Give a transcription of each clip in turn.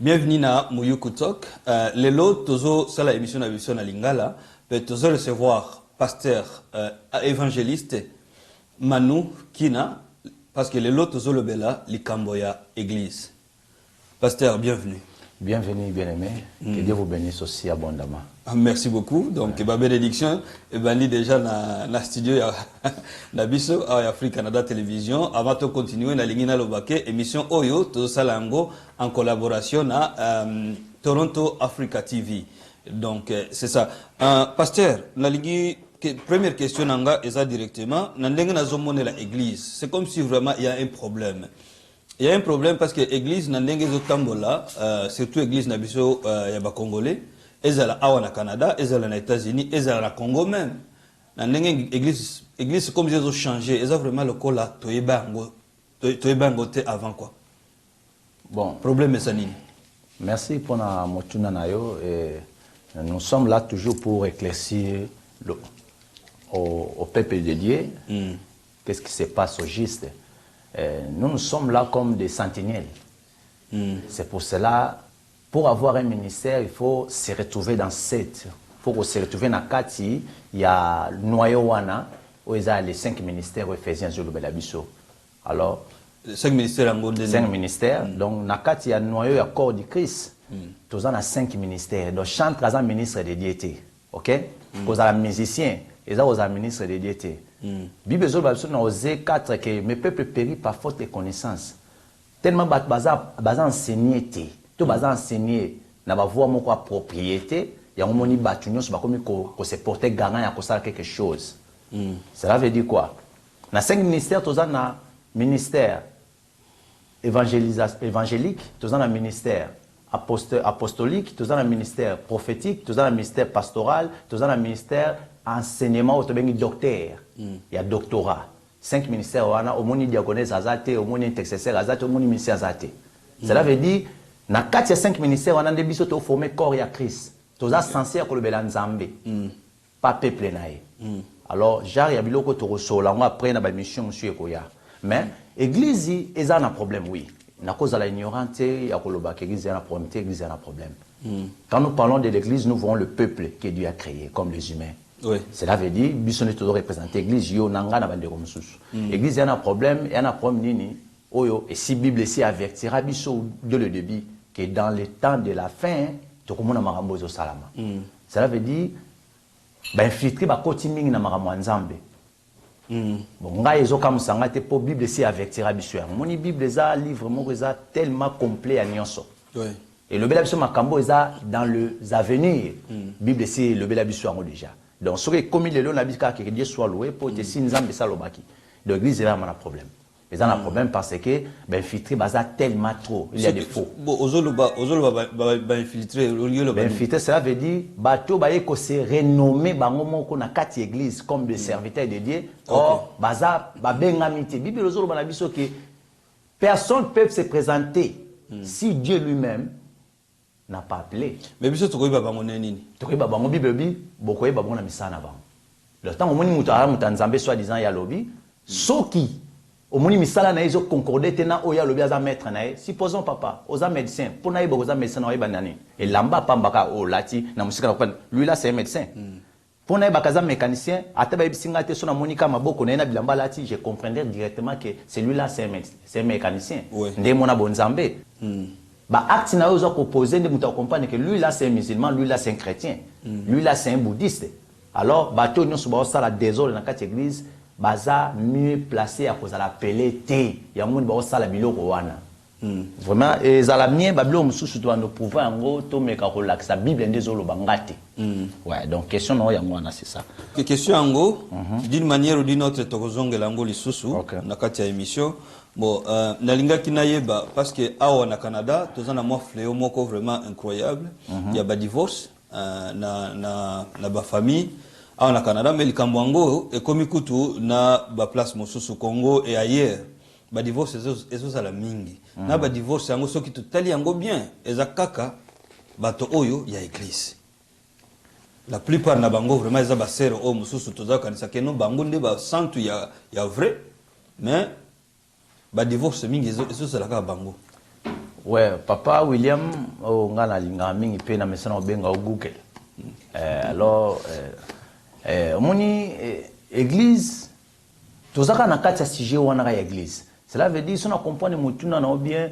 Bienvenue à Mouyoukou Talk. Les lots, toujours, c'est l'émission à Lingala. Peut toujours recevoir pasteur évangéliste Manu Kina, parce que les lots, toujours le bela, l'Ikamboya Église. Pasteur, bienvenue. Bienvenue, bien-aimé. Que Dieu vous bénisse aussi abondamment. Merci beaucoup. Donc, ma bénédiction, est déjà dans le studio de Bisso, à Afrique Canada Télévision. Avant de continuer, na lingina lobake, émission Oyo, tout ça en collaboration à Toronto Africa TV. Donc, c'est ça. Pasteur, la première question, est ça directement. La église. C'est comme si vraiment il y a un problème. Il y a un problème parce que l'église, surtout l'église Nabiso, il y a des Congolais, ezala awa na Canada, ezala na États-Unis, ezala na Congo même. L'église, c'est comme si ils ont changé. Ils ont vraiment le col là, toyebango avant quoi. Bon. Problème est ça. Merci pour la motuna nayo. Nous sommes là toujours pour éclaircir au peuple de Dieu. Qu'est-ce qui se passe au juste. Nous sommes là comme des sentinelles. C'est pour cela, pour avoir un ministère, il faut se retrouver dans cette. Il faut se retrouver dans Kati. Il y a Noyo Wana, où il y a les 5 ministères éphésiens sur le Belabiso. Alors, 5 ministères en Gondé. 5 ministères. Donc, Nakati, il y a Noyo, il y a corps du Christ. Tous en a 5 ministères. Donc, chante à ministre de diété. Ok? Vous avez musicien, ils ont un ministre de diété. Bible dans Osée 4 que mes peuples périssent par faute de connaissances. Tellement baza enseigné tout baza enseigné na ba voir mon quoi propriété, il y a un moni batunyo so ba comme ko se porter gagnant ya ko ça quelque chose. Cela veut dire quoi? Na 5 ministères tous na ministère évangélique, tous na ministère apostolique, tous na ministère prophétique, tous na ministère pastoral, tous na ministère enseignement au docteur. Il y a doctorat. 5 ministères, au monde diaconesse azate, au monde intercesseur azate, au monde ministère azate. Cela veut dire, dans 4 à 5 ministères, on a des bisous qui formé corps à Christ. Tous ça censé pour le Belanzambe. Pas peuple naïe. Alors, j'arrive à biloko to resola, on après na ba mission monsieur Ekoya. Mais église ils ont un problème oui. Na cause de l'ignorance, il y a que l'église a un problème, l'église a un problème. Quand nous parlons de l'église, nous voyons le peuple que Dieu a créé comme les humains. Oui. Cela veut dire que nous devons représenter l'église. L'église, il y a un problème, il y a un problème. Et si la Bible ici avertira de le début que dans le temps de la fin, tout le monde a marambo au salama. Cela veut dire que infiltrer ba kotiming na marambo nzambe. Bon, nga ezo comme ça, nga te po Bible ici avertira biso. Mon Bible est un livre tellement complet à nyonso. Oui. Et le Bélabiso Makambo est dans les avenirs. Bible c'est le Bélabiso déjà. Donc, ce qui est commis le long, que Dieu soit loué pour te si nous avons ça le baki. Donc, l'église est un problème. Ils ont un problème parce que infiltré baza tellement trop. Il y a des faux. Infiltré, infiltré, cela veut dire bateau baye ko se renommé bangomo ko na kati église comme des serviteurs de Dieu. Or, baza babengamité. Bible ozolo banabiso que personne peut se présenter si Dieu lui-même n'a pas appelé. Mais biso to koyiba bango nini? To koyiba bango Bible bi bokoyiba bango na misana bango. Le temps omoni mutu ara mutanzambe soi disant ya lobi, soki omoni misala na ezo concorder tena oya lobi aza maître na e. Supposons papa, oza médecin, pona yiba oza médecin na oyiba nani. Et lamba pambaka o lati na musika na lui là c'est un médecin. Pona yiba kaza mécanicien, ataba yibisinga te sona monika maboko na ena bilamba lati, je comprendrais directement que celui-là c'est un mécanicien. Ndé mona bonzambe. Bah, acte na ozo proposé de muta comprendre que lui là c'est un musulman, lui là c'est un chrétien, lui là c'est un bouddhiste. Alors bateau nous sur ça la désordre dans quatre églises, baza mieux placé à cause de l'appeler té. Il y a monde ba ça la biloko wana. Vraiment et za la mien bablo mususu doit nous pouvoir en gros to meka relax la Bible ndezolo bangate. Ouais, donc question no yango wana c'est ça. Question en gros d'une manière ou d'une autre tokozonge lango lisusu na kati ya émission. Bon, nalinga kinayeba parce que awa na Canada, tous en a moi fléau moko vraiment incroyable. Il y a ba divorce na ba famille awa na Canada mais likamwango et comme kutu na ba place mosusu Congo et ailleurs. Ba divorce ezo sala mingi. Na ba divorce yango soki tutali yango bien, ezakaka bato oyo ya église. La plupart na bango vraiment eza ba sœur o mosusu toza kanisa ke no bango nde ba santu ya vrai mais ba divorce mingi ezo sala ka bango. Ouais, papa William, on a linga mingi pe na mesana obenga au Google. Alors, moni église, tout ça na kati ya sujet wana ka église. Cela veut dire si on comprend mutuna na bien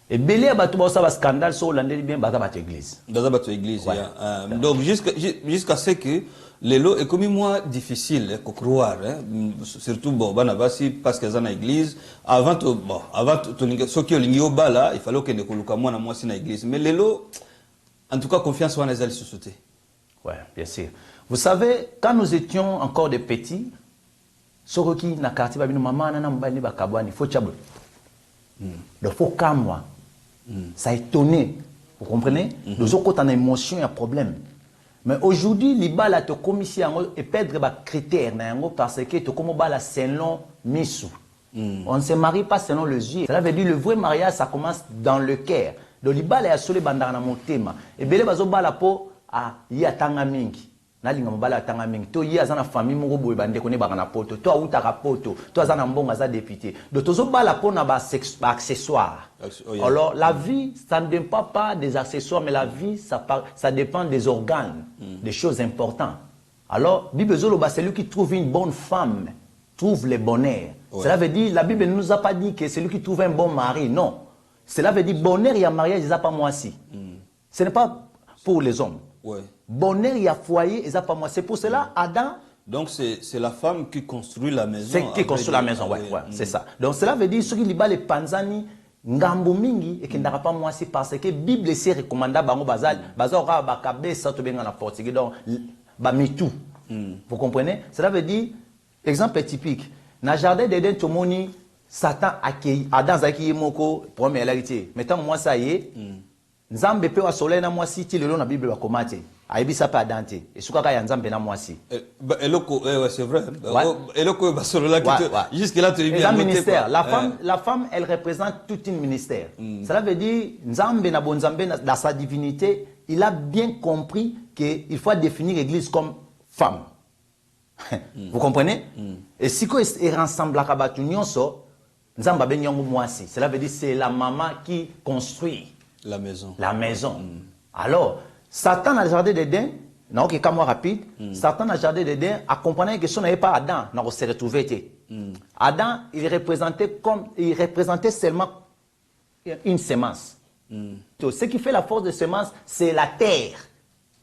et belé bato ba sa scandale so landeli bien baza bat église. Baza bat église, Ouais. donc jusqu'à ce que les lots est comme moi difficile à croire, hein? Surtout bon banabasi parce que dans l'église avant ceux qui ont l'ingio bala il fallait que ne koluka moi na moi si na église mais les lots en tout cas confiance en les sociétés. Ouais, bien sûr. Vous savez quand nous étions encore des petits soroki na quartier babino maman na mbali bakabwani faut chabwe. Le faut kamwa. Ça étonné. Vous comprenez? Nous autres quand on a émotion il y a problème. Mais aujourd'hui, les balles te commission et perdre les critères parce que tu comme bala selon misou. On ne se marie pas selon les yeux. Cela veut dire le vrai mariage ça commence dans le cœur. Donc les balles est sur les bandes dans mon thème. Et belé bazo bala po a ya tanga mingi. Na linga mbala tanga mingi. To ya zana famille moko boye bande kone ba na poto. To auta ka poto. To zana mbonga za député. Donc tozo bala po na ba accessoire. Oh, yeah. Alors la vie, ça ne dépend pas des accessoires, mais la vie, ça dépend des organes, des choses importantes. Alors, Bible Zoloba, celui qui trouve une bonne femme, trouve le bonheur. Ouais. Cela veut dire, la Bible ne nous a pas dit que celui qui trouve un bon mari, non. Cela veut dire, bonheur, il y a mariage, il n'y a pas moi aussi. Ce n'est pas pour les hommes. Ouais. Bonheur, il y a foyer, il n'y a pas moi. C'est pour cela, Adam... Donc c'est la femme qui construit la maison. C'est qui construit la maison, ouais, c'est ça. Donc cela veut dire, ceux qui lisent les panzani, ngambo mingi et qui n'aura pas moi c'est parce que Bible c'est recommandable bango bazal bazora bakabe ça to benga na portugais donc ba mitou. Vous comprenez? Cela veut dire exemple typique na jardin d'Éden tomoni Satan accueille Adam zaki moko première héritier. Maintenant moi ça y est Nzambe pe wa soleil na moi si ti lelo na Bible ba komate. Aibisa pa Dante et sukaka ya Nzambe na moi si. Eloko ouais c'est vrai. Eloko ba solola qui jusque là tu dis bien ministère. La femme elle représente tout un ministère. Cela veut dire Nzambe na bon Nzambe dans sa divinité, il a bien compris que il faut définir l'église comme femme. Vous comprenez? Et si ko est rassemble ka batu nyonso Nzamba ben yongo moi si. Cela veut dire c'est la maman qui construit la maison. La maison. Alors, Satan dans le jardin d'Éden, non, ok, comme moi rapide, Satan dans le jardin d'Éden a compris que si on n'avait pas Adam, on s'est retrouvé. Adam, il représentait seulement une semence. Donc, ce qui fait la force de semence, c'est la terre.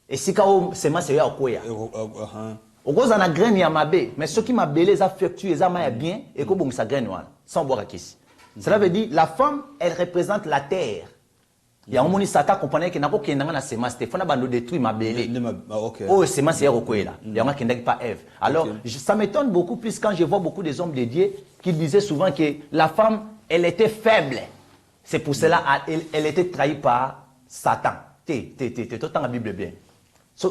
Et si quand semence c'est quoi? Au gros, on a graine ya mabe, mais ce qui m'a belé, ça fructueux, ça m'a bien, et que bon, ça graine sans boire à kiss. Cela veut dire, la femme, elle représente la terre. Il y a un moment où Satan comprenait qu'il n'y a pas de semence. Il faut que détruire ma belle. Oh, semence est recouverte là. Il y a un qui n'est pas Ève. Alors, ça m'étonne beaucoup plus quand je vois beaucoup des hommes de Dieu qui disaient souvent que la femme, elle était faible. C'est pour cela elle était trahie par Satan. T'es autant la Bible bien.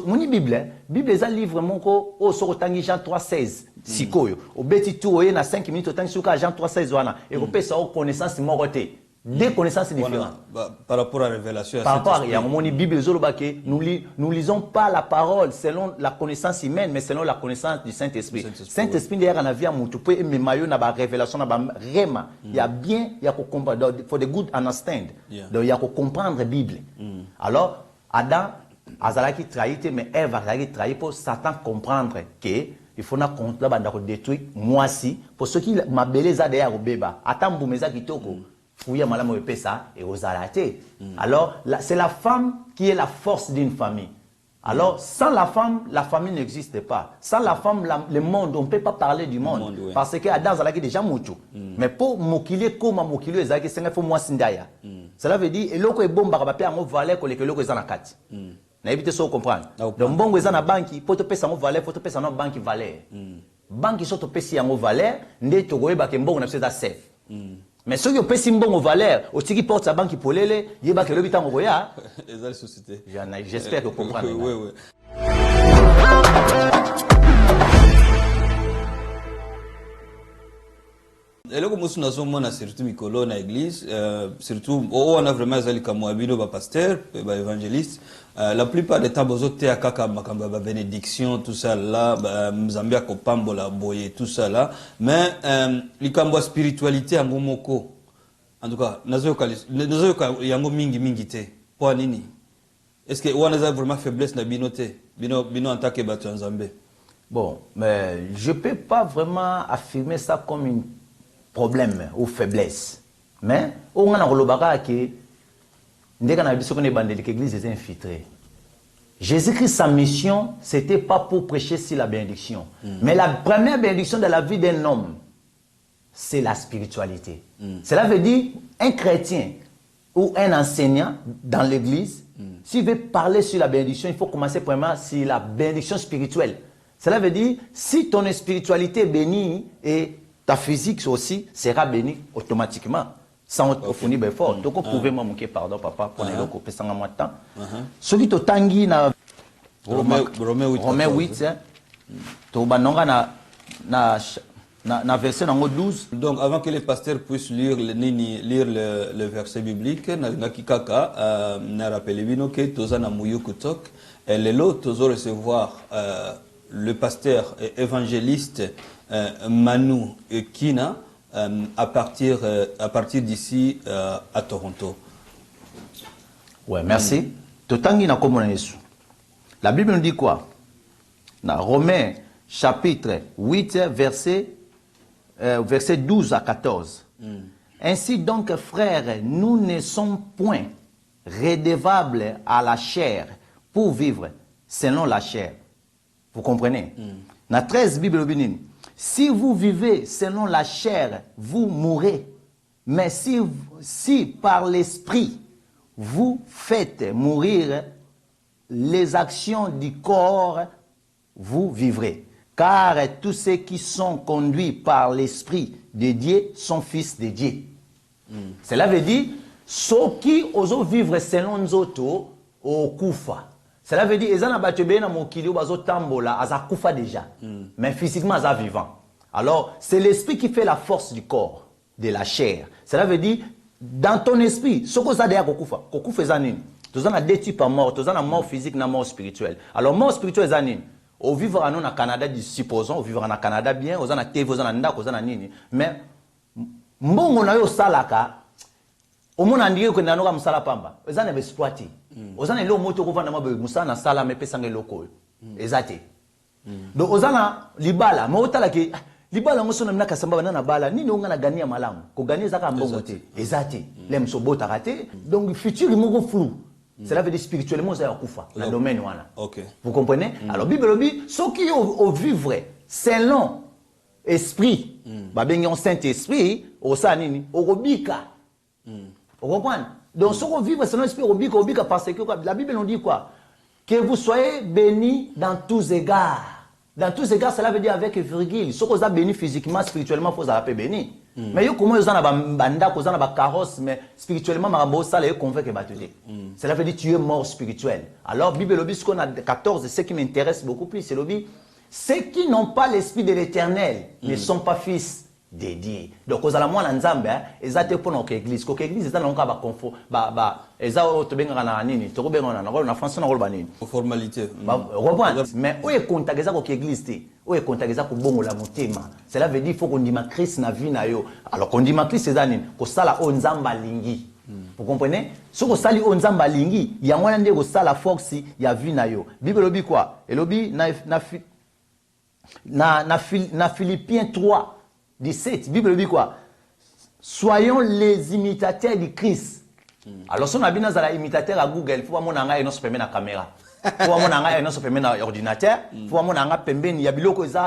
Mon Bible, Bible est un livre mon ko au sur Jean 3:16. Sikoyo. Au beti tout na 5 minutes autant sur Jean 3:16 wana. Et on peut ça connaissance moroté. Deux connaissances différentes. Par rapport à la révélation. Par rapport à mon Bible, nous lisons pas la parole selon la connaissance humaine, mais selon la connaissance du Saint-Esprit. Saint-Esprit, d'ailleurs, on a vu à mon toupé, mais maillot, n'a pas révélation, n'a pas réma. Il y a bien, il y a qu'on comprendre, for the good understand. Donc, il y a qu'on comprendre la Bible. Alors, Adam, Azalaki trahit, mais Ève a trahi pour Satan comprendre que il faut na compte là, détruire moi si, pour ceux qui m'a belé ça derrière au bébé. Attends, boumeza qui toko. Fouiller malamo epé ça et aux alatés. Alors, c'est la femme qui est la force d'une famille. Alors, sans la femme, la famille n'existe pas. Sans la femme, le monde, on ne peut pas parler du monde. Oui. Parce que Adam Zalaki déjà moutou. Mais pour mokile, comme mokile, Zalaki, c'est un peu moins sindaya. Cela veut dire, et l'eau est bon, barabapé, en valeur, que l'eau est en akati. N'a évité ça, comprendre. Donc, bon, vous en a banque, pour te payer en valeur, pour te payer en banque valeur. Banque qui sont te payer en valeur, n'est te roé, bah, que bon, on a fait ça safe. Mais ceux qui ont payé bon valeur, aussi qui porte sa banque pour les, il y a que le bitan au roya. J'espère que vous comprenez. Oui. Et là, comme nous sommes surtout Mikolo na église, surtout, on a vraiment zali comme abido ba pasteur, ba évangéliste. La plupart des temps, vous êtes à kaka makamba ba bénédiction, tout ça là, Mzambia kopambo la boye, tout ça là. Mais, likambo spiritualité en gomoko, En tout cas, yango mingi te. Pour nini? Est-ce que on a vraiment faiblesse na binoté? Bino en tant que batu en Zambie. Bon, mais je peux pas vraiment affirmer ça comme un problème ou faiblesse. Mais on a relobaka que ndeka na biso kone bandeli que l'église est infiltrée. Jésus-Christ, sa mission, c'était pas pour prêcher sur la bénédiction. Mais la première bénédiction de la vie d'un homme, c'est la spiritualité. Cela veut dire un chrétien ou un enseignant dans l'église, s'il veut parler sur la bénédiction, il faut commencer premièrement sur la bénédiction spirituelle. Cela veut dire, si ton spiritualité est bénie et ta physique aussi sera bénie automatiquement. Sans fournir d'efforts. Donc, vous pouvez m'en pardon, papa, pour les locaux, parce que moi temps. Celui qui tangi na Romains 8, to banonga na verset 12. Donc, avant que les pasteurs puissent lire le verset biblique, na kikaka na rappelé bino que toza na muyu kutok et le lot tozo recevoir le pasteur et évangéliste Manu Kina à partir d'ici à Toronto. Ouais, merci. Totangi na komona Yesu. La Bible nous dit quoi? Dans Romains chapitre 8 verset 12 à 14. Ainsi donc, frères, nous ne sommes point redevables à la chair pour vivre selon la chair. Vous comprenez? Dans 13 Bible bénine. Si vous vivez selon la chair, vous mourrez. Mais si par l'esprit, vous faites mourir les actions du corps, vous vivrez. Car tous ceux qui sont conduits par l'esprit de Dieu sont fils de Dieu. Cela veut dire, ceux qui osent vivre selon nous autres, au kufa. Cela veut dire, ils ont battu bien mon kilo, bazo tambola, aza kufa déjà. Mais physiquement, aza vivant. Alors, c'est l'esprit qui fait la force du corps, de la chair. Cela veut dire, dans ton esprit, ce que ça derrière kokufa, kokufa est anine. Tu as deux types de mort, tu as mort physique, et mort spirituelle. Alors, mort spirituelle est anine. Au vivre en Canada, supposons, au vivre en Canada bien, aux ana TV, aux ana ndak, aux ana nini. Mais, mbongo na yo salaka, au monde andie que na no kam sala pamba, aux ana exploité. Aux ana lo moto ko vanda mabe musa na sala me pesa ngeloko. Ezate. Donc aux ana libala, mo otala ke libala ngoso na mina kasamba na bala, nini onga na gania malamu. Ko gania zaka mbongo te. Ezate. Lem so bota raté. Donc futur mo flou. Cela veut dire spirituellement, ça a kufa, le domaine wana. Okay. Vous comprenez? Alors, Bible dit, ceux qui au vivre selon esprit, babengion Saint-Esprit, au sanini, au robika. Vous comprenez? Donc, ceux qui vivent selon l'esprit, au robika, parce que la Bible nous dit quoi? Que vous soyez bénis dans tous égards. Dans tous égards, cela veut dire avec virgule. Ceux qui sont bénis physiquement, spirituellement, il faut s'appeler bénis. Mais comment ils ont un banda, ils ont un carrosse, mais spirituellement, ça les convainc que cela veut dire que tu es mort spirituel. Alors, Bible lobby, ce qu'on a 14, ce qui m'intéresse beaucoup plus, c'est lobby. Ceux qui n'ont pas l'esprit de l'éternel ne sont pas fils de Dieu. Donc, aux alamans en Zambie, ils ont pour notre église. Quand l'église est dans un confort, ils ont été en France, formalité. Mais où est contact avec l'église? Où est contact avec la motema? Cela veut dire qu'il faut qu'on dise Christ na vie na yo. Alors qu'on dit Christ c'est anine, qu'on sala onzamba lingi. Vous comprenez? Si on sali onzamba lingi, il y a moyen de sala force, il y a vie na yo. Bible lobby quoi? Et lobby na Philippiens 3 17. Bible dit quoi? Soyons les imitateurs du Christ. Alors, si on a bien des imitateurs à Google, il faut que on se permet la caméra. Il faut que on se permet l'ordinateur. Il faut que on se permet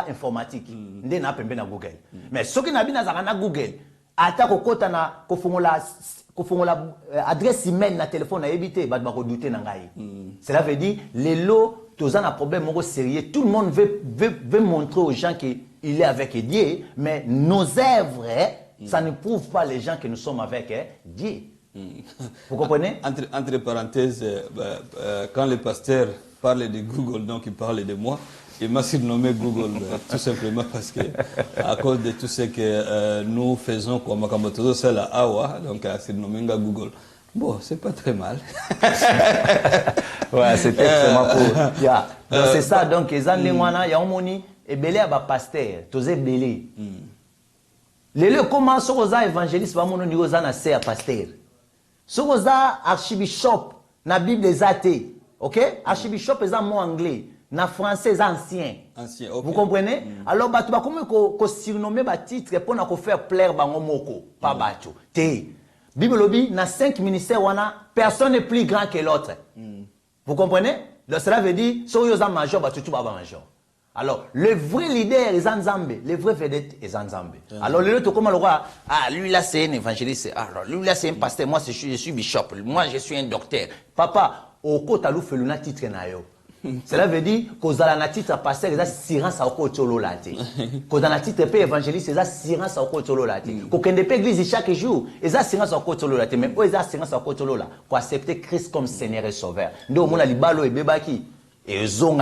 informatique. On a permis na Google. Mais ceux qui n'ont pas na Google, attaque au côté na la adresse email na téléphone à éviter, bah de redouter na ngai. Cela veut dire les lots, tous un problème sérieux. Tout le monde veut montrer aux gens qu'il est avec Dieu, mais nos œuvres, ça ne prouve pas les gens que nous sommes avec Dieu. Vous comprenez? Entre parenthèses, quand le pasteur parle de Google, donc il parle de moi, il m'a surnommé Google, tout simplement parce que, à cause de tout ce que nous faisons, comme Makamotozo, c'est la Awa, donc il a surnommé Google. Bon, c'est pas très mal. Ouais, c'est extrêmement cool. Yeah. Donc c'est ça, donc, il y a un moni, et belé à pasteur, tous belé. Lelo comment ce que évangéliste va mon niveau na ser pasteur. Ce que archbishop na Bible des athées. OK? Archbishop est un mot anglais, na français ancien. Ancien, okay. Vous comprenez? Alors batu ba comme ko surnommer ba titre pour na ko faire plaire bango moko, pas batu. Te. Bible lobi na 5 ministères wana, personne n'est plus grand que l'autre. Vous comprenez? Donc cela veut dire so yo za major batu tu ba major. Alors, le vrai leader est Nzambe, le vrai vedette est Nzambe. Alors, le autre, comment le roi, ah, lui là c'est un évangéliste, alors lui là c'est un pasteur, moi je suis bishop, moi je suis un docteur. Papa, au côté de l'ouffe, le titre na yo. Cela veut dire qu'aux ala titre pasteur, ils ont sirance au côté de l'olate. Qu'aux ala titre peu évangéliste, ils ont sirance au côté de l'olate. Qu'aux kende pe église chaque jour, ils ont sirance au côté de l'olate. Mais eux, ils ont sirance au côté de l'olate. Pour accepter Christ comme Seigneur et Sauveur. Nous, on a libalo et bebaki. Et les hommes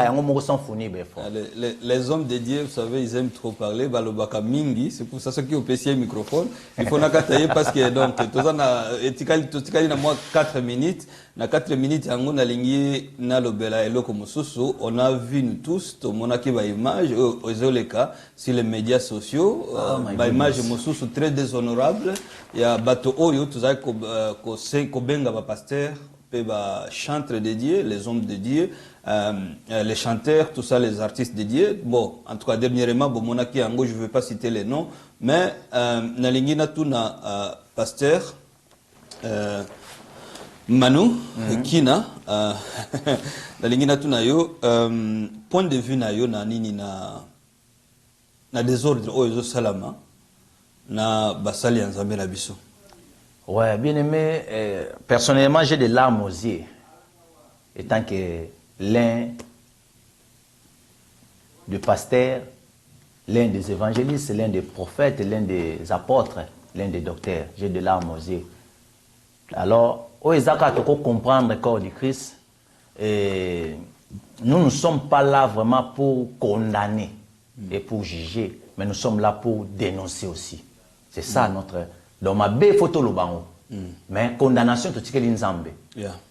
de Dieu, vous savez, ils aiment trop parler. Balobaka mingi, c'est pour ça ceux qui ont PC le microphone. Il faut n'akataye parce que donc tous na etikali na moi 4 minutes. Na 4 minutes yango na lingi na lobela eloko mususu. On a vu nous tous, to monaki ba image ozoleka sur les médias sociaux, ba image mususu très déshonorable. Il y a bato oyo tuzai ko benga ba pasteur, pe ba chantre de Dieu, les hommes de Dieu. Les chanteurs, tout ça, les artistes dédiés. Bon, en tout cas, dernièrement, bon, monaki ango, je ne vais pas citer les noms, mais nalingi na tuna pasteur Manu Kina nalingi na tuna yo point de vue na yo na nini na désordre oyo salama na basali ya Nzambe na biso. Ouais, bien aimé, personnellement, j'ai des larmes aux yeux, étant que l'un des pasteurs, l'un des évangélistes, l'un des prophètes, l'un des apôtres, l'un des docteurs. J'ai de larmes aux yeux. Alors, au Isaac, il faut comprendre le corps du Christ. Et nous ne sommes pas là vraiment pour condamner et pour juger, mais nous sommes là pour dénoncer aussi. C'est ça notre... Donc, ma belle photo, le bango. Mais condamnation, tout ce qui est l'Inzambe.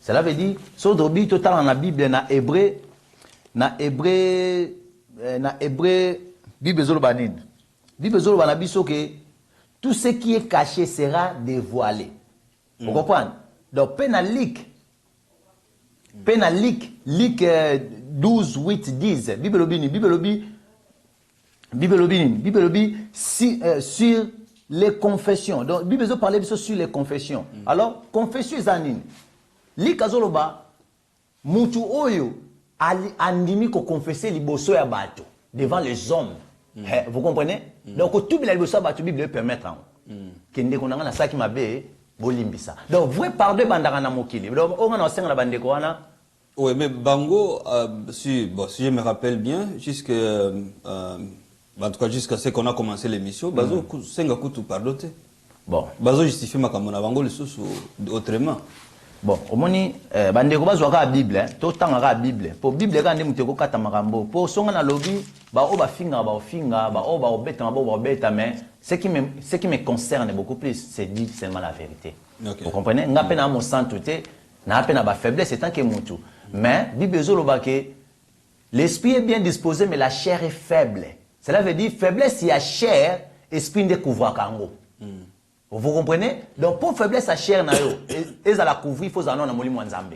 Cela veut dire, sur le total dans la Bible, na hébreu, Bible Zolobanin. Bible Zolobanin, que tout ce qui est caché sera dévoilé. Vous comprenez? Donc, pénalique, Lic 12, 8, 10, Bible Lobini, sur les confessions. Donc, Bible Zo parlait sur les confessions. Alors, confession zanine. Li kazoloba, mutu oyo, andimi ko confesser liboso ya bato, devant les hommes. Vous comprenez? Donc, tout la liboso ya bato, Bible permettre. Kende konanga na saki mabe, bolimbisa. Donc, vrai pardon bandara na mokili. Donc, on a enseigné la bande ko wana. Oui, mais Bango, si je me rappelle bien, en tout cas, jusqu'à ce qu'on a commencé l'émission, Bazo, Senga Koutou pardote. Bon. Bazo justifie ma kamona Bango le sous autrement. Bon, au moni, bandeko bazo ka Bible, to tanga ka Bible. Pour Bible ka ndemu teko kata makambo. Pour songa na lobby, ba o ba finga, ba o ba obeta, ba o beta, mais ce qui me concerne beaucoup plus, c'est dire seulement la vérité. Okay. Vous comprenez? Nga pena mo santé, na pena ba faiblesse, c'est tant que mutu. Mais Bible zo loba que l'esprit est bien disposé, mais la chair est faible. Cela veut dire faiblesse, il y a chair, esprit ne couvre kango. Vous comprenez? Donc pour faiblesse à chair, ils la couvrir, il faut en avoir un Nzambe.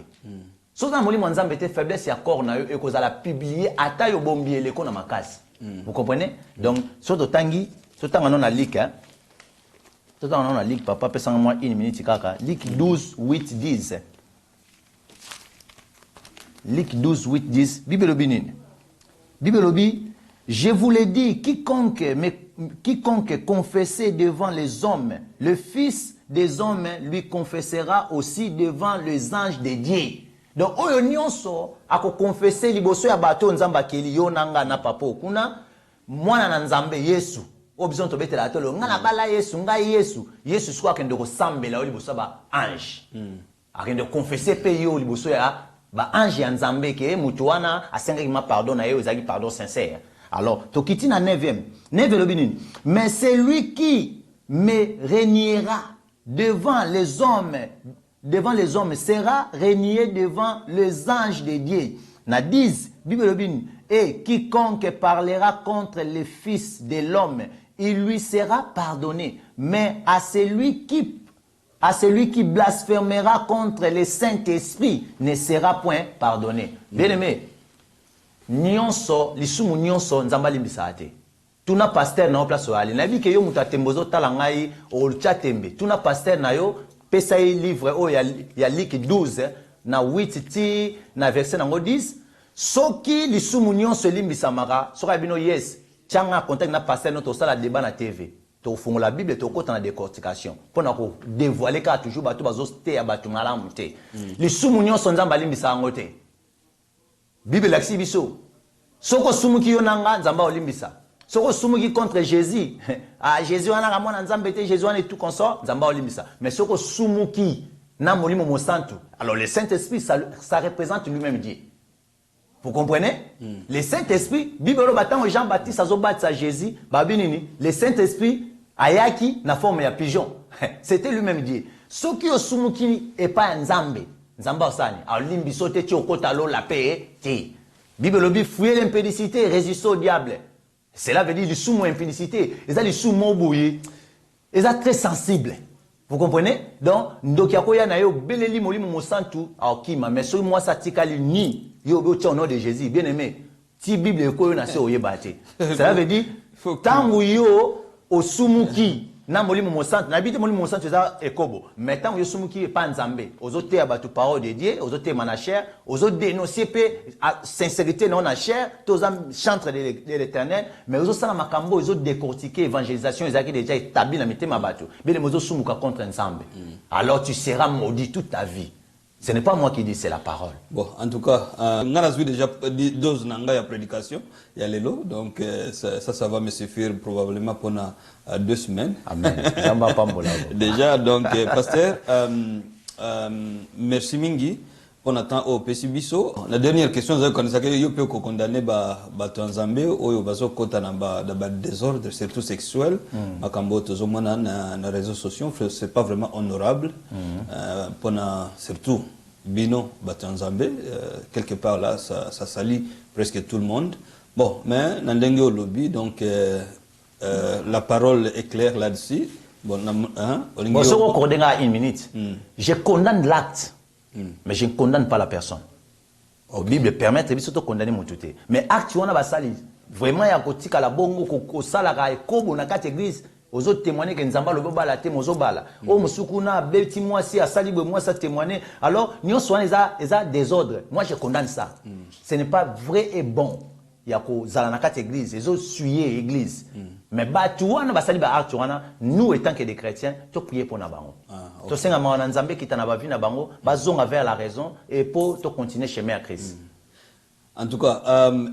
Si vous avez un Nzambe, faiblesse à corps, et vous allez publier à taille au bombier, les cons à ma casse. Vous comprenez? Donc, sur le tangi, sur le tangi, on a lick, hein? Sur le tangi, on a lick, papa, peut moi une minute, kaka. Lick 12, 8, 10. Lick 12, 8, 10. Bible Lobinin. Bible Lobi. Je vous l'ai dit, quiconque confessait devant les hommes, le Fils des hommes lui confessera aussi devant les anges de Dieu. Donc, oyo nyonso ako confesser liboso ya bato nzamba keli yo nanga na papo kuna mwana na nzambe Yesu. Obizon to betela atolo ngana bala Yesu ngai Yesu swa kende ko sambela liboso ba ange. Akende confesser pe yo liboso ya ba ange ya nzambe ke mutu wana asenga ma pardon na yo ezaki pardon sincère. Alors, Tokiti na 9e. 9e lobinin. Mais c'est lui qui me reniera devant les hommes sera renié devant les anges de Dieu. Na 10, Bible lobinin. Et quiconque parlera contre le Fils de l'homme, il lui sera pardonné. Mais à celui qui blasphémera contre le Saint-Esprit ne sera point pardonné. Bien aimé, nyonso, lisumu nyonso, nzamba limbisa ate. Tuna pasteur na place ali. Na bi ke yo muta tembozo talangai o chatembe. Tuna pasteur na yo pesa livre o ya Luc 12 na 8 ti na verset nango 10. Soki lisumu nyonso limbisa maka, soka bino yes. Tianga contact na pasteur no to sala débat na TV. To fungo la Bible to kota na décortication. Pona ko dévoiler ka toujours bato bazo te ya bato ngala mute. Lisumu nyonso nzamba limbisa ngote. Bible laksi biso. Soko sumuki yo nanga nzamba olimbisa. Soko sumuki contre Jésus. Ah Jésus wana kamona nzambe te Jésus wana et tout consort nzamba olimbisa. Mais soko sumuki na molimo mo santu. Alors le Saint-Esprit ça représente lui-même Dieu. Vous comprenez? Le Saint-Esprit, Bible batango Jean-Baptiste azobatisa Jésus, babinini, le Saint-Esprit ayaki na forme ya pigeon. C'était lui-même Dieu. Soki osumuki et pas nzambe. Nzamba osani, alimbiso te ti okota lo la paix te. Bible lobi fouiller l'impudicité, résister au diable. Cela veut dire le sous impudicité. Et ça le sous boye. Et ça très sensible. Vous comprenez? Donc, ndokiakoya na yo beleli molimo mosantu aokima mais so moi satikali ni yo be au nom de Jésus. Bien aimé. Ti Bible ko yo na se oyebate. Cela veut dire tangu yo osumuki na molimo mosantu na bité molimo mosantu za ekobo. Mais tangu yo sumuki e pa nzambe. Ozote abatu parole de Dieu, ozote manacher, ozo dénoncer pe sincérité non na chair, toza chantre de l'Éternel, mais ozo sala makambo ozo décortiquer évangélisation ezaki déjà établi na mitema batu. Bele mozo sumuka contre nzambe. Alors tu seras maudit toute ta vie. Ce n'est pas moi qui dis, c'est la parole. Bon, en tout cas, on a déjà dose nanga ya prédication, il y a l'élo, donc ça va me suffire probablement pendant 2 semaines. Amen. Déjà, donc, pasteur, merci mingi. On attend au Pesibiso. La dernière question, c'est que yo peut condamner ba Tanzambé ou bazo kota na ba désordre surtout sexuel. Makambo tozomona na réseaux sociaux, c'est pas vraiment honorable. Pona surtout bino ba Tanzambé quelque part là ça salit presque tout le monde. Bon, mais nandenge au lobby donc la parole est claire là-dessus. Bon, bon, ce qu'on condamne à 1 minute. Je condamne l'acte. Mais je ne condamne pas la personne. La Bible permet de condamner mon tuté. Mais acte, on a basali. Vraiment, il y a côté la bongo, ko sala ka ekobo na kati église. Aux autres témoigner que nzamba le bala te mozo bala. O musukuna beti moi si asali be moi ça témoigner. Alors, nous soin les désordre. Moi je condamne ça. Ce n'est pas vrai et bon. Il y a ko zala na kati église, les autres suyer église. Mais batuana basali ba acte wana, nous étant que des chrétiens, tu prier pour na bango. To senga ma nzambe kita na bavi na bango, bazonga vers la raison et pour te continuer chemin à Christ. En tout cas,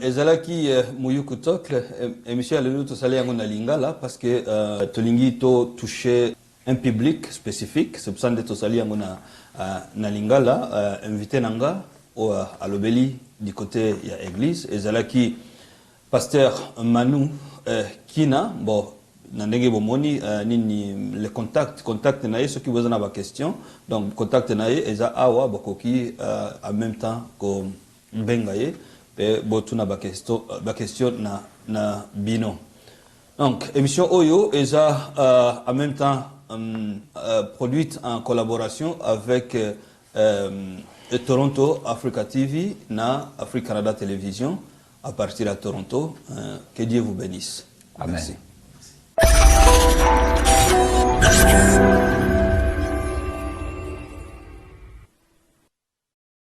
ezalaki muyuku tokle émission le to sali yango na lingala parce que tolingi to toucher un public spécifique, c'est pour ça que to sali yango na lingala invité nanga au alobeli du côté ya église ezalaki pasteur Manu Kina bon nandenge bomoni nini le contact nae ceux qui vous en a ba question donc contact nae eza awa bokoki en même temps ko bengaye pe botuna ba question na bino donc émission Oyo eza en même temps produite en collaboration avec Toronto Africa TV na Africa Canada Télévision à partir de Toronto. Que Dieu vous bénisse. Amen. Merci.